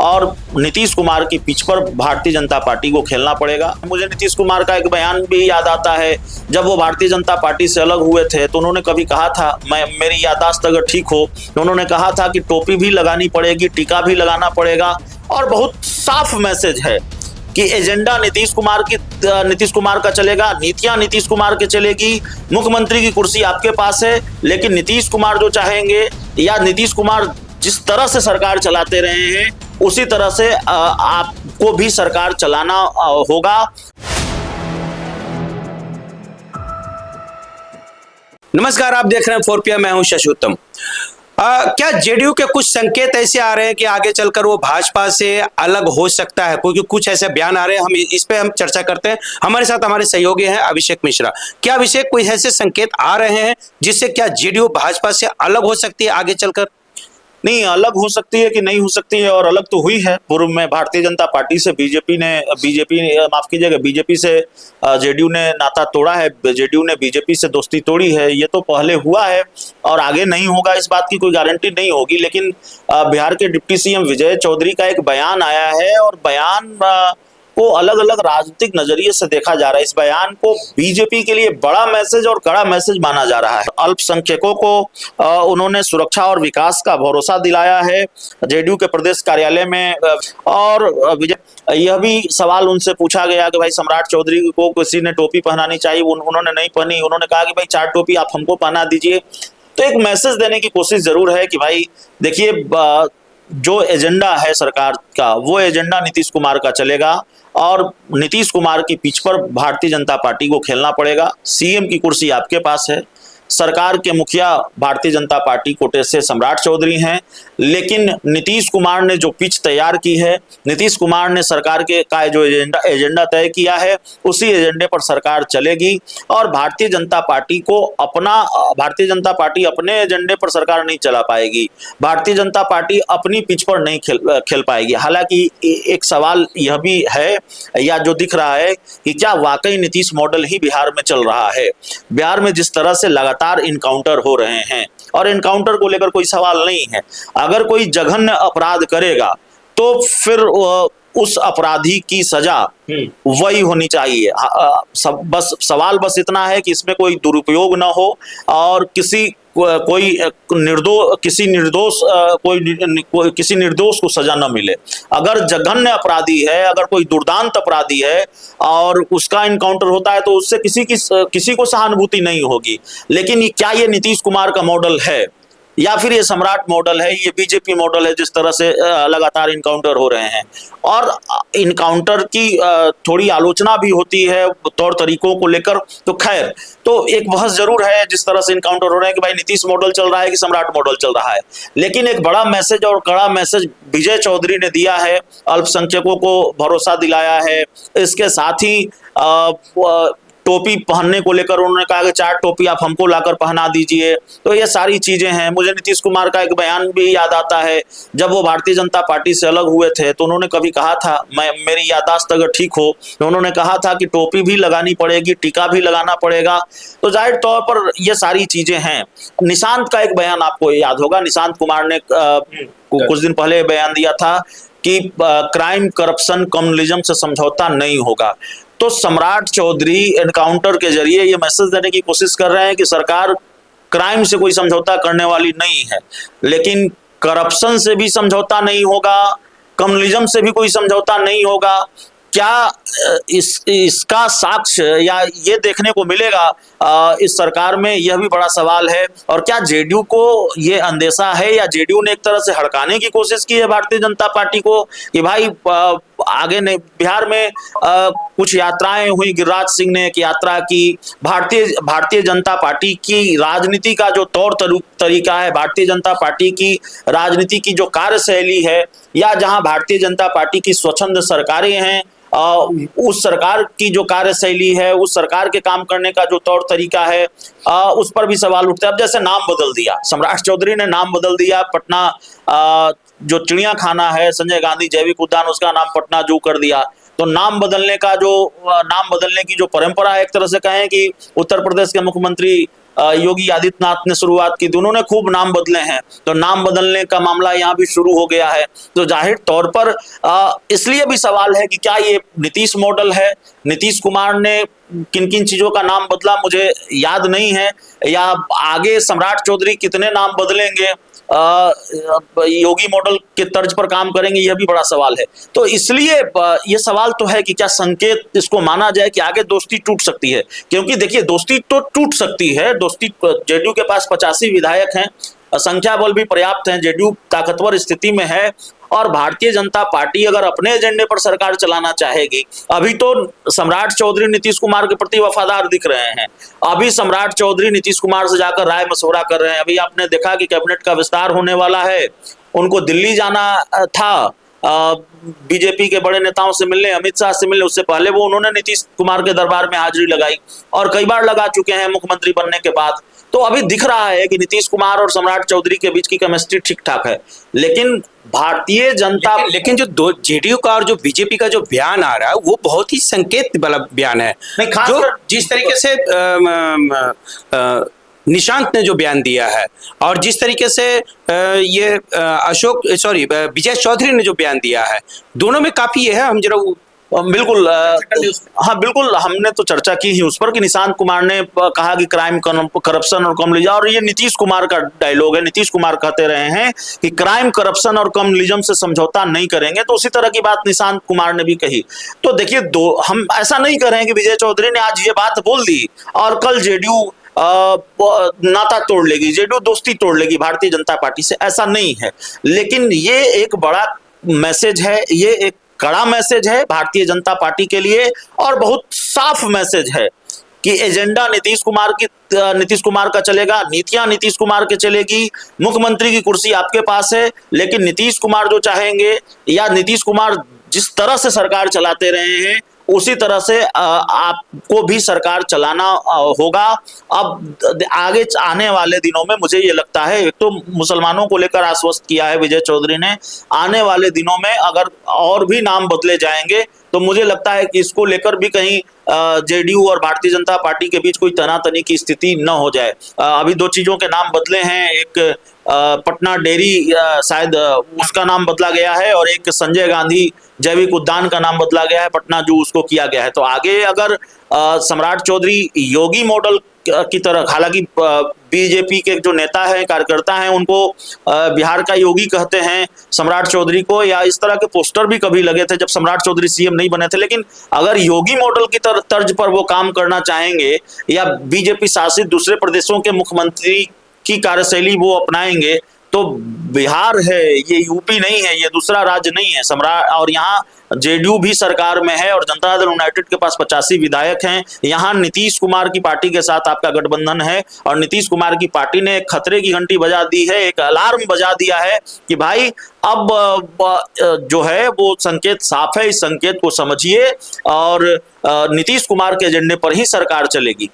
और नीतीश कुमार की पिच पर भारतीय जनता पार्टी को खेलना पड़ेगा। मुझे नीतीश कुमार का एक बयान भी याद आता है, जब वो भारतीय जनता पार्टी से अलग हुए थे तो उन्होंने कभी कहा था, मेरी याददाश्त अगर ठीक हो तो उन्होंने कहा था कि टोपी भी लगानी पड़ेगी, टीका भी लगाना पड़ेगा। और बहुत साफ मैसेज है कि एजेंडा नीतीश कुमार का चलेगा, नीतियां नीतीश कुमार की चलेगी, मुख्यमंत्री की कुर्सी आपके पास है, लेकिन नीतीश कुमार जो चाहेंगे या नीतीश कुमार जिस तरह से सरकार चलाते रहे हैं उसी तरह से आपको भी सरकार चलाना होगा। नमस्कार, आप देख रहे हैं 4PM, मैं हूं शशि उत्तम। क्या जेडीयू के कुछ संकेत ऐसे आ रहे हैं कि आगे चलकर वो भाजपा से अलग हो सकता है? क्योंकि कुछ ऐसे बयान आ रहे हैं, इस पे हम चर्चा करते हैं। हमारे साथ हमारे सहयोगी हैं अभिषेक मिश्रा। क्या अभिषेक, कोई ऐसे संकेत आ रहे हैं जिससे क्या जेडीयू भाजपा से अलग हो सकती है आगे चलकर? नहीं, अलग हो सकती है कि नहीं हो सकती है, और अलग तो हुई है। पूर्व में भारतीय जनता पार्टी से बीजेपी से जेडीयू ने नाता तोड़ा है, जेडीयू ने बीजेपी से दोस्ती तोड़ी है। ये तो पहले हुआ है और आगे नहीं होगा, इस बात की कोई गारंटी नहीं होगी। लेकिन बिहार के डिप्टी सीएम विजय चौधरी का एक बयान आया है और बयान को अलग अलग राजनीतिक नजरिए से देखा जा रहा है। इस बयान को बीजेपी के लिए बड़ा मैसेज और कड़ा मैसेज माना जा रहा है। अल्पसंख्यकों को उन्होंने सुरक्षा और विकास का भरोसा दिलाया है जेडीयू के प्रदेश कार्यालय में। और यह भी सवाल उनसे पूछा गया कि भाई सम्राट चौधरी को किसी ने टोपी पहनानी चाहिए, उन्होंने नहीं पहनी। उन्होंने कहा कि भाई 4 टोपी आप हमको पहना दीजिए। तो एक मैसेज देने की कोशिश जरूर है कि भाई देखिए, जो एजेंडा है सरकार का वो एजेंडा नीतीश कुमार का चलेगा और नीतीश कुमार की पिच पर भारतीय जनता पार्टी को खेलना पड़ेगा। सीएम की कुर्सी आपके पास है, सरकार के मुखिया भारतीय जनता पार्टी कोटे से सम्राट चौधरी हैं, लेकिन नीतीश कुमार ने जो पिच तैयार की है, नीतीश कुमार ने सरकार का जो एजेंडा तय किया है उसी एजेंडे पर सरकार चलेगी। और भारतीय जनता पार्टी अपने एजेंडे पर सरकार नहीं चला पाएगी, भारतीय जनता पार्टी अपनी पिच पर नहीं खेल पाएगी। हालांकि एक सवाल यह भी है या जो दिख रहा है कि क्या वाकई नीतीश मॉडल ही बिहार में चल रहा है। बिहार में जिस तरह से लगातार इनकाउंटर हो रहे हैं, और इनकाउंटर को लेकर कोई सवाल नहीं है, अगर कोई जघन्य अपराध करेगा तो फिर उस अपराधी की सजा वही होनी चाहिए। सवाल बस इतना है कि इसमें कोई दुरुपयोग ना हो और किसी निर्दोष को सजा न मिले। अगर जघन्य अपराधी है, अगर कोई दुर्दांत अपराधी है और उसका इनकाउंटर होता है तो उससे किसी को सहानुभूति नहीं होगी। लेकिन क्या ये नीतीश कुमार का मॉडल है या फिर ये सम्राट मॉडल है, ये बीजेपी मॉडल है जिस तरह से लगातार इनकाउंटर हो रहे हैं? और इनकाउंटर की थोड़ी आलोचना भी होती है तौर तरीकों को लेकर। तो खैर, तो एक बहस जरूर है जिस तरह से इनकाउंटर हो रहे हैं कि भाई नीतीश मॉडल चल रहा है कि सम्राट मॉडल चल रहा है। लेकिन एक बड़ा मैसेज और कड़ा मैसेज विजय चौधरी ने दिया है, अल्पसंख्यकों को भरोसा दिलाया है। इसके साथ ही टोपी पहनने को लेकर उन्होंने कहा कि 4 टोपी आप हमको लाकर पहना दीजिए। तो ये सारी चीजें हैं। मुझे नीतीश कुमार का एक बयान भी याद आता है, जब वो भारतीय जनता पार्टी से अलग हुए थे तो उन्होंने कभी कहा था, मेरी याददाश्त अगर ठीक हो तो उन्होंने कहा था कि टोपी भी लगानी पड़ेगी, टीका भी लगाना पड़ेगा। तो जाहिर तौर पर ये सारी चीजें हैं। निशांत का एक बयान आपको याद होगा, निशांत कुमार ने कुछ दिन पहले बयान दिया था कि क्राइम, करप्शन, कम्युनलिज्म से समझौता नहीं होगा। तो सम्राट चौधरी एनकाउंटर के जरिए ये मैसेज देने की कोशिश कर रहे हैं कि सरकार क्राइम से कोई समझौता करने वाली नहीं है, लेकिन करप्शन से भी समझौता नहीं होगा, कम्युनलिज्म से भी कोई समझौता नहीं होगा। क्या इसका साक्ष्य या ये देखने को मिलेगा इस सरकार में, यह भी बड़ा सवाल है। और क्या जेडीयू को ये अंदेशा है या जेडीयू ने एक तरह से हड़काने की कोशिश की है भारतीय जनता पार्टी को कि भाई आगे नहीं। बिहार में कुछ यात्राएं हुई, गिरिराज सिंह ने एक यात्रा की। भारतीय जनता पार्टी की राजनीति का जो तौर तरीका है, भारतीय जनता पार्टी की राजनीति की जो कार्यशैली है, या जहां भारतीय जनता पार्टी की स्वच्छंद सरकारें हैं, उस सरकार की जो कार्यशैली है, उस सरकार के काम करने का जो तौर तरीका है, उस पर भी सवाल उठते हैं। अब जैसे नाम बदल दिया, सम्राट चौधरी ने नाम बदल दिया, पटना जो चिड़िया खाना है, संजय गांधी जैविक उद्यान, उसका नाम पटना जू कर दिया। तो नाम बदलने की जो परंपरा है, एक तरह से कहें कि उत्तर प्रदेश के मुख्यमंत्री योगी आदित्यनाथ ने शुरुआत की थी, उन्होंने खूब नाम बदले हैं, तो नाम बदलने का मामला यहाँ भी शुरू हो गया है। तो जाहिर तौर पर इसलिए भी सवाल है कि क्या ये नीतीश मॉडल है, नीतीश कुमार ने किन किन चीजों का नाम बदला मुझे याद नहीं है, या आगे सम्राट चौधरी कितने नाम बदलेंगे, योगी मॉडल के तर्ज पर काम करेंगे, यह भी बड़ा सवाल है। तो इसलिए यह सवाल तो है कि क्या संकेत इसको माना जाए कि आगे दोस्ती टूट सकती है, क्योंकि देखिए दोस्ती तो टूट सकती है, दोस्ती जेडीयू के पास 85 विधायक हैं, संख्या बल भी पर्याप्त है, जेडीयू ताकतवर स्थिति में है, और भारतीय जनता पार्टी अगर अपने एजेंडे पर सरकार चलाना चाहेगी, अभी तो सम्राट चौधरी नीतीश कुमार के प्रति वफादार दिख रहे हैं, अभी सम्राट चौधरी नीतीश कुमार से जाकर राय मशवरा कर रहे हैं। अभी आपने देखा कि कैबिनेट का विस्तार होने वाला है, उनको दिल्ली जाना था बीजेपी के बड़े नेताओं से मिलने, अमित शाह से मिलने, उससे पहले वो उन्होंने नीतीश कुमार के दरबार में हाजिरी लगाई और कई बार लगा चुके हैं मुख्यमंत्री बनने के बाद। तो अभी दिख रहा है कि नीतीश कुमार और सम्राट चौधरी के बीच की केमिस्ट्री ठीक ठाक है, लेकिन भारतीय जनता लेकिन जो दो जेडीयू का और जो बीजेपी का जो बयान आ रहा है वो बहुत ही संकेत वाला बयान है। नहीं, खास जो कर जिस तरीके से निशांत ने जो बयान दिया है और जिस तरीके से ये विजय चौधरी ने जो बयान दिया है, दोनों में काफी ये है। हम जरा बिल्कुल हाँ बिल्कुल, हमने तो चर्चा की ही उस पर कि निशांत कुमार ने कहा कि क्राइम, करप्शन और कम्युनलिज्म, और ये नीतीश कुमार का डायलॉग है, नीतीश कुमार कहते रहे हैं कि क्राइम, करप्शन और कम्युनलिज्म से समझौता नहीं करेंगे, तो उसी तरह की बात निशांत कुमार ने भी कही। तो देखिए हम ऐसा नहीं कर रहे हैं कि विजय चौधरी ने आज ये बात बोल दी और कल जेडीयू नाता तोड़ लेगी, जेडीयू दोस्ती तोड़ लेगी भारतीय जनता पार्टी से, ऐसा नहीं है। लेकिन ये एक बड़ा मैसेज है, ये एक कड़ा मैसेज है भारतीय जनता पार्टी के लिए, और बहुत साफ मैसेज है कि एजेंडा नीतीश कुमार का चलेगा, नीतियां नीतीश कुमार के चलेगी, मुख्यमंत्री की कुर्सी आपके पास है, लेकिन नीतीश कुमार जो चाहेंगे या नीतीश कुमार जिस तरह से सरकार चलाते रहे हैं उसी तरह से आपको भी सरकार चलाना होगा। अब आगे आने वाले दिनों में मुझे ये लगता है, एक तो मुसलमानों को लेकर आश्वस्त किया है विजय चौधरी ने, आने वाले दिनों में अगर और भी नाम बदले जाएंगे तो मुझे लगता है कि इसको लेकर भी कहीं जेडीयू और भारतीय जनता पार्टी के बीच कोई तनातनी की स्थिति न हो जाए। अभी दो चीजों के नाम बदले हैं, एक पटना डेयरी शायद उसका नाम बदला गया है, और एक संजय गांधी जैविक उद्यान का नाम बदला गया है, पटना जू उसको किया गया है। तो आगे अगर सम्राट चौधरी योगी मॉडल की तरह, हालांकि बीजेपी के जो नेता हैं, कार्यकर्ता हैं, उनको बिहार का योगी कहते हैं सम्राट चौधरी को, या इस तरह के पोस्टर भी कभी लगे थे जब सम्राट चौधरी सीएम नहीं बने थे। लेकिन अगर योगी मॉडल की तर्ज पर वो काम करना चाहेंगे या बीजेपी शासित दूसरे प्रदेशों के मुख्यमंत्री की कार्यशैली वो अपनाएंगे, तो बिहार है, ये यूपी नहीं है, ये दूसरा राज्य नहीं है सम्राट, और यहाँ जेडीयू भी सरकार में है और जनता दल यूनाइटेड के पास 85 विधायक हैं। यहाँ नीतीश कुमार की पार्टी के साथ आपका गठबंधन है, और नीतीश कुमार की पार्टी ने एक खतरे की घंटी बजा दी है, एक अलार्म बजा दिया है कि भाई अब जो है वो संकेत साफ है, इस संकेत को समझिए और नीतीश कुमार के एजेंडे पर ही सरकार चलेगी।